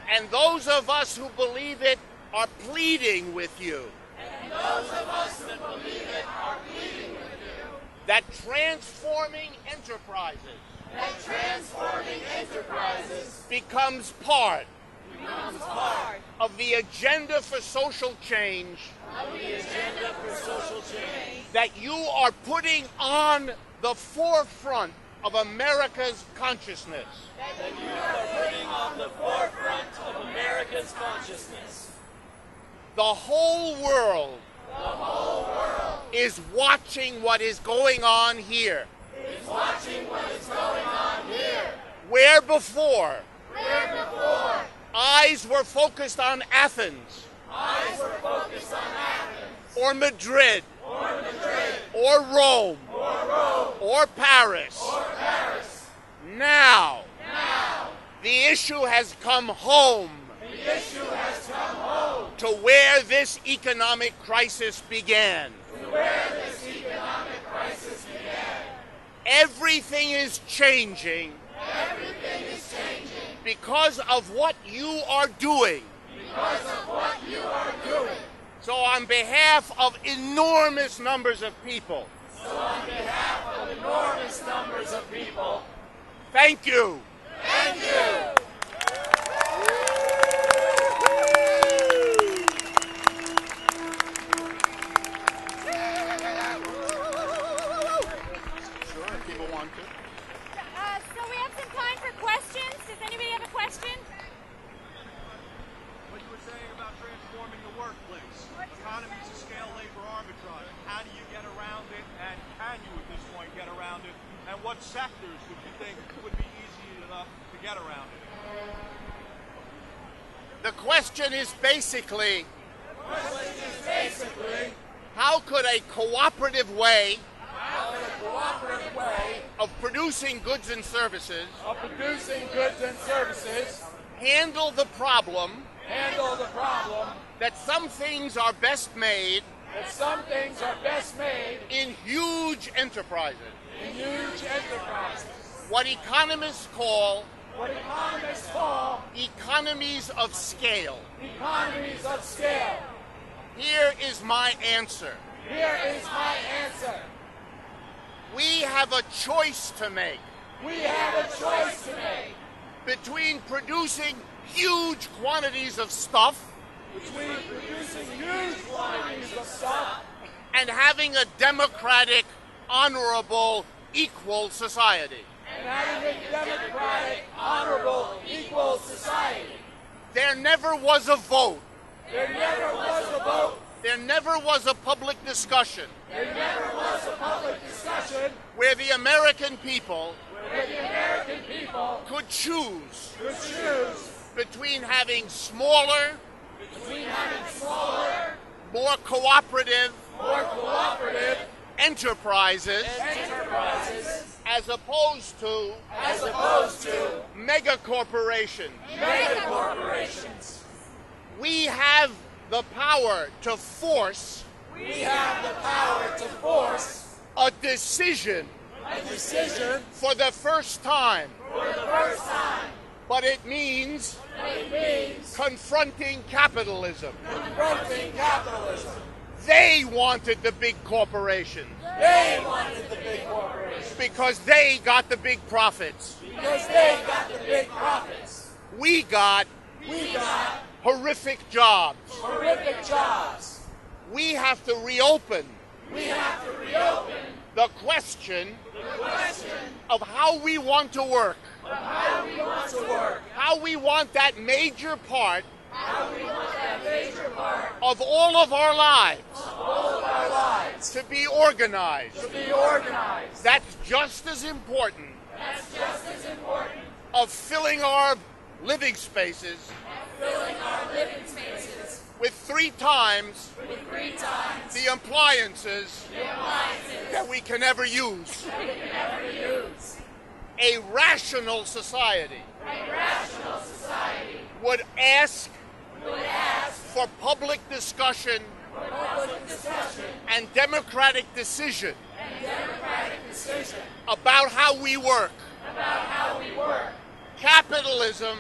And those of us who believe it are pleading with you. And those of us who believe it are pleading with you. That transforming enterprises becomes part of the agenda for social change that you are putting on the forefront of America's consciousness. The whole world is watching what is going on here. Where before, eyes were focused on Athens, or Madrid, or Rome, or Paris. Now, the issue has come home to where this economic crisis began. Everything is changing because of what you are doing. So on behalf of enormous numbers of people, thank you. So we have some time for questions. Does anybody have a question? What you were saying about transforming the workplace, economies of scale, labor arbitrage, how do you get around it, and can you at this point get around it, and what sectors would you think would be easy enough to get around it? The question is basically, how could a cooperative way of producing goods and services handle the problem that some things are best made in huge enterprises. What economists call economies of scale. Here is my answer. We have a choice to make between producing huge quantities of stuff and having a democratic, honorable, equal society. There never was a vote. There never was a public discussion where the American people could choose between having smaller, more cooperative enterprises as opposed to mega corporations. We have the power to force a decision for the first time. But it means confronting capitalism. They wanted the big corporations because they got the big profits. We got horrific jobs. We have to reopen the question of how we want to work. How we want that major part of all of our lives to be organized. That's just as important of filling our living spaces with three times the appliances that we can ever use. A rational society would ask for public discussion and democratic decision about how we work. Capitalism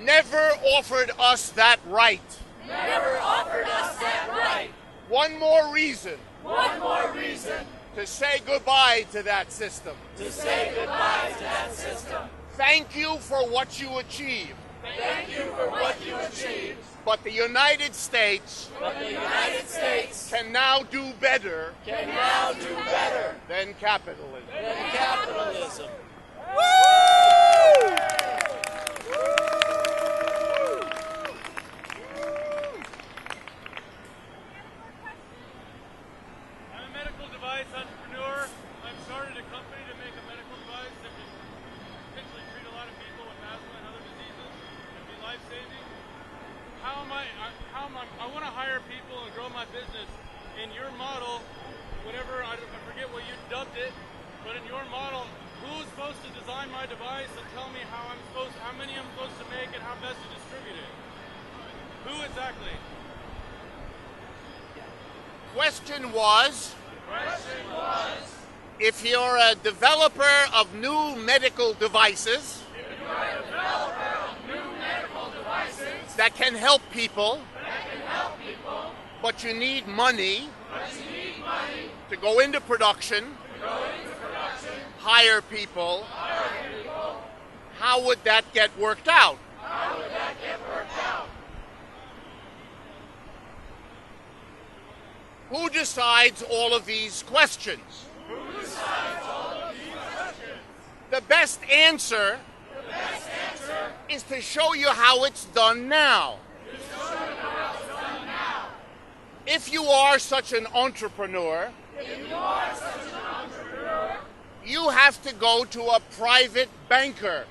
never offered us that right. never offered us that right. One more reason One more reason to say goodbye to that system. to say goodbye to that system. Thank you for what you achieved, Thank you for what you achieved, but the United States but the United States can now do better can now do better than capitalism. than capitalism. I'm a medical device entrepreneur. I've started a company to make a medical device that can potentially treat a lot of people with asthma and other diseases and be life-saving. I want to hire people and grow my business. In your model, I forget what you dubbed it, but in your model, who's supposed to design my device and tell me how many I'm supposed to make and how best to distribute it? Who exactly? Question was, if you're a developer of new medical devices that can help people, but you need money to go into production, hire people, how would that get worked out? Who decides all of these questions? The best answer is to show you how it's done now. If you are such an entrepreneur, you have to go to a private banker.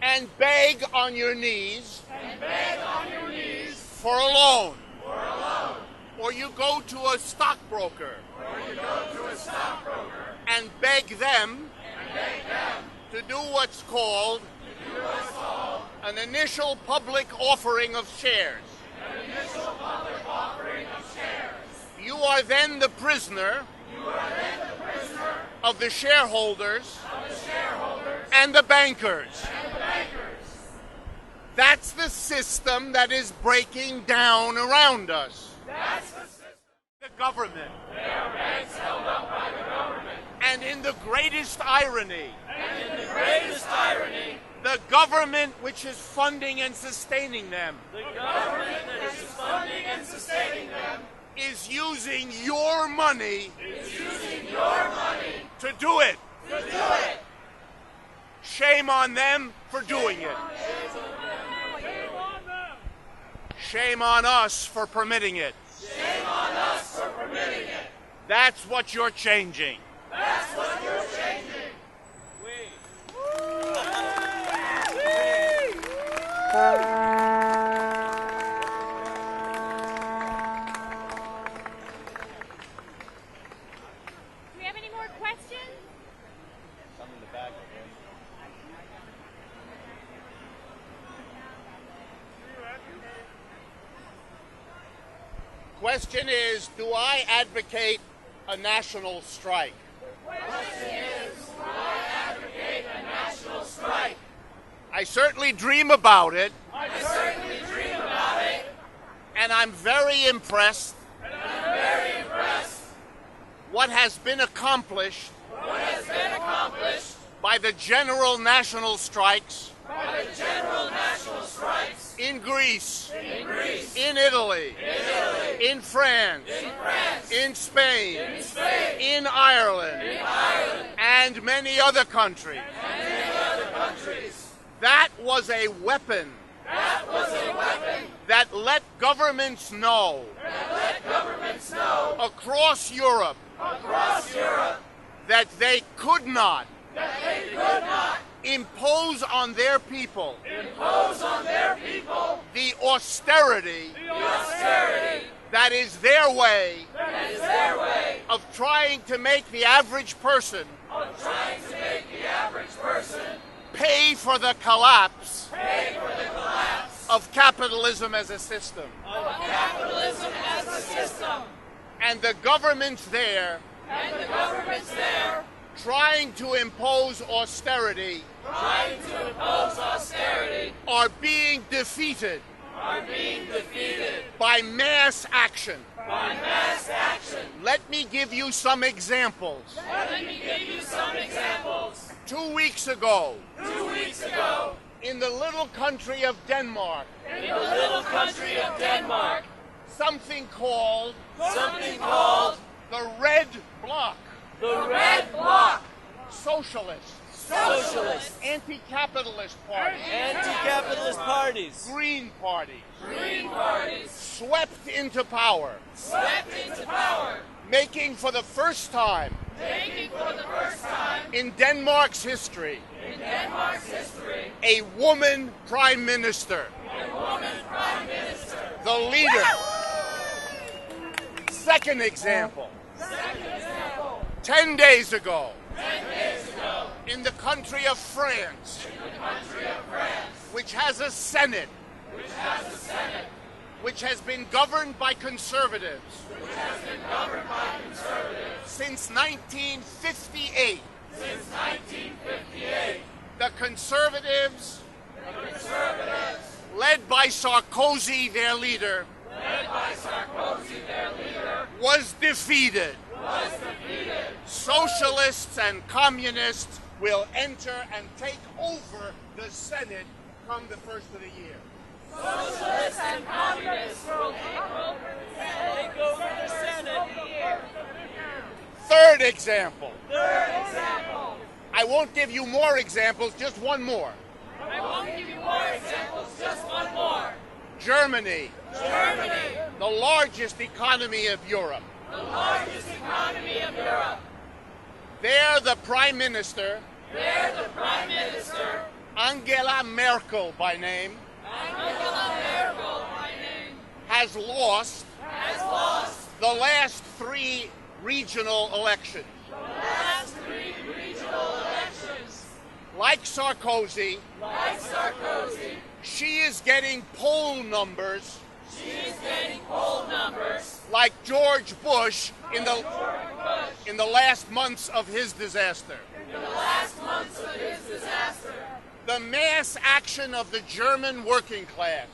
And beg on your knees for a loan. Or you go to a stockbroker and beg them to do what's called an initial public offering of shares. You are then the prisoner of the shareholders and the bankers. That's the system that is breaking down around us. The government. And in the greatest irony, the government which is funding and sustaining them is using your money to do it. Shame on them for doing it. Shame on us for permitting it. That's what you're changing. Do we have any more questions? Some in the back. Question is, do I advocate a national strike? I certainly dream about it. And I'm very impressed. What has been accomplished by the general national strikes in Greece, in Italy, in France, in Spain, in Ireland, and many other countries. That was a weapon that let governments know across Europe that they could not impose on their people the austerity that is their way of trying to make the average person pay for the collapse of capitalism as a system. And the governments there try trying to impose austerity are being defeated by mass action. Let me give you some examples. 2 weeks ago, in the little country of Denmark, something called the Red Bloc. Socialists, anti-capitalist parties, Green parties, swept into power, making for the first time in Denmark's history a woman prime minister. The leader. Second example. 10 days ago, in the country of France, which has a Senate, which has been governed by conservatives since 1958. The conservatives, led by Sarkozy, their leader, was defeated. Socialists and communists will enter and take over the Senate come the first of the year. Third example. I won't give you more examples, just one more. Germany, the largest economy of Europe. There, the Prime Minister, Angela Merkel by name, has lost the last 3 regional elections. Like Sarkozy, she is getting poll numbers like George Bush in the last months of his disaster. The mass action of the German working class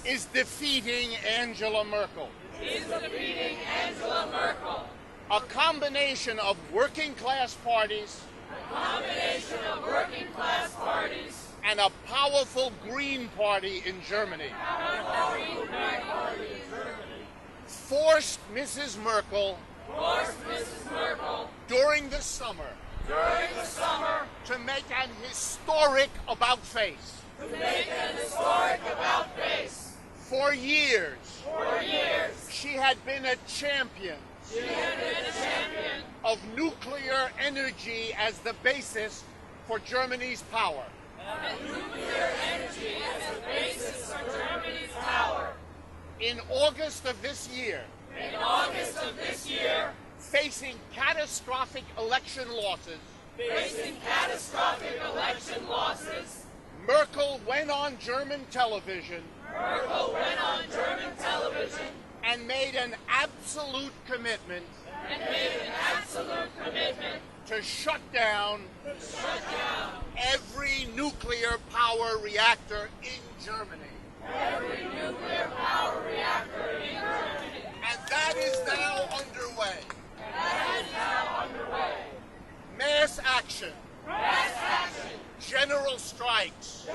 is defeating Angela Merkel. A combination of working class parties and a powerful Green Party in Germany forced Mrs. Merkel during the summer to make an historic about-face. For years, she had been a champion of nuclear energy as the basis for Germany's power. In August of this year, facing catastrophic election losses, Merkel went on German television and made an absolute commitment to shut down every nuclear power reactor in Germany. And that is now underway. Mass action. General strikes.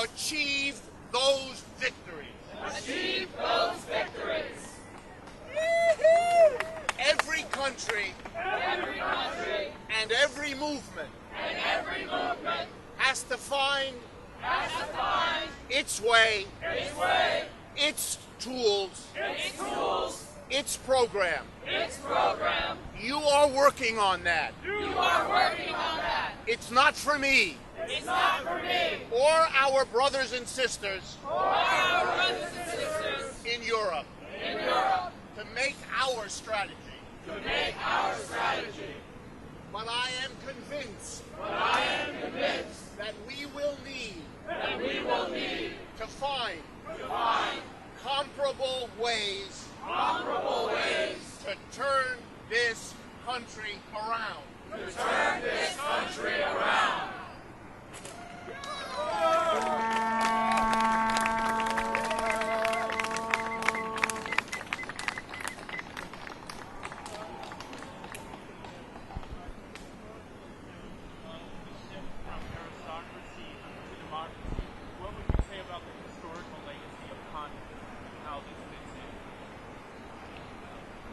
Achieve those victories. Every country and every movement has to find its way, its tools, its program. You are working on that. It's not for me. Or our brothers and sisters in Europe to make our strategy. But I am convinced that we will need to find comparable ways to turn this country around. To turn this country around.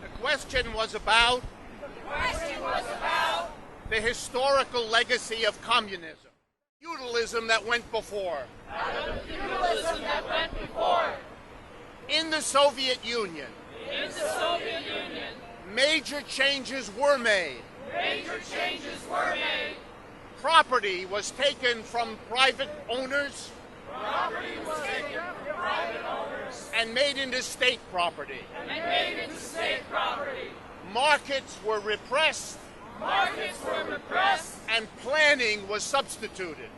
The question was about the historical legacy of communism, feudalism that went before. In the Soviet Union, major changes were made. Property was taken from private owners and made into state property. Markets were repressed. And planning was substituted.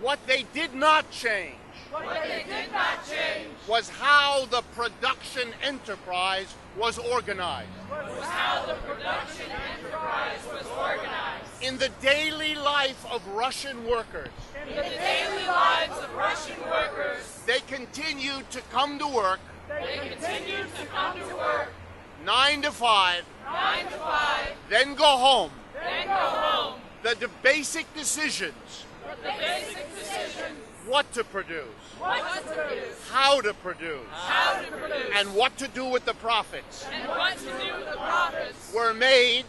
What they did not change was how the production enterprise was organized. In the daily life of Russian workers, they continued to come to work 9 to 5, then go home. The basic decisions, what to produce, how to produce, and what to do with the profits, were made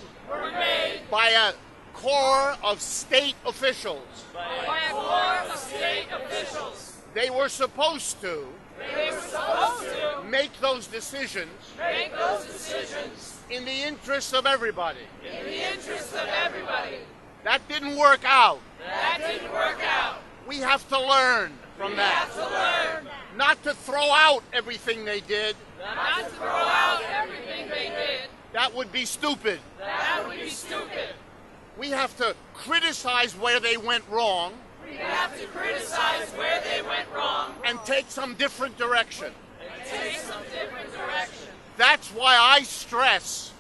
by a corps of state officials. They were supposed to make those decisions in the interests of everybody. That didn't work out. We have to learn from that. Not to throw out everything they did. That would be stupid. We have to criticize where they went wrong. And take some different direction. That's why I stress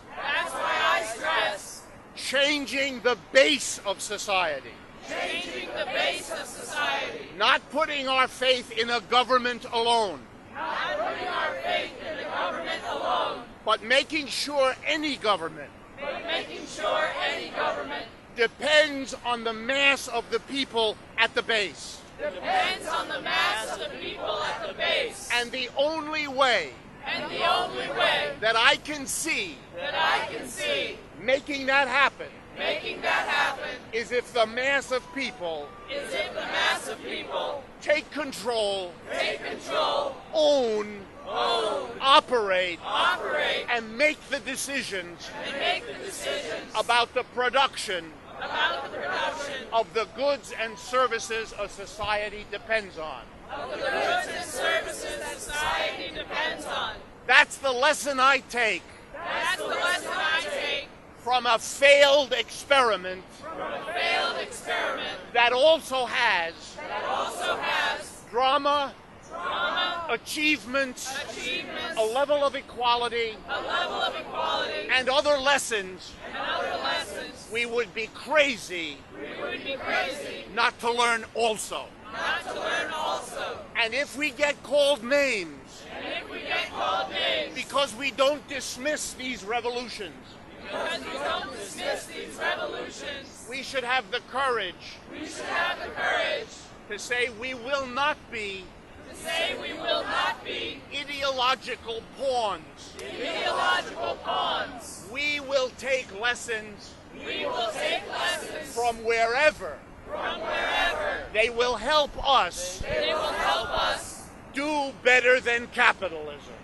changing the base of society. Not putting our faith in a government alone. But making sure any government depends on the mass of the people at the base. And the only way that I can see making that happen is if the mass of people take control, own, operate, and make the decisions about the production of the goods and services a society depends on. That's the lesson I take from a failed experiment that also has drama, achievements, a level of equality, and other lessons we would be crazy not to learn also. And if we get called names because we don't dismiss these revolutions, we should have the courage to say we will not be ideological pawns. We will take lessons from wherever they will help us do better than capitalism.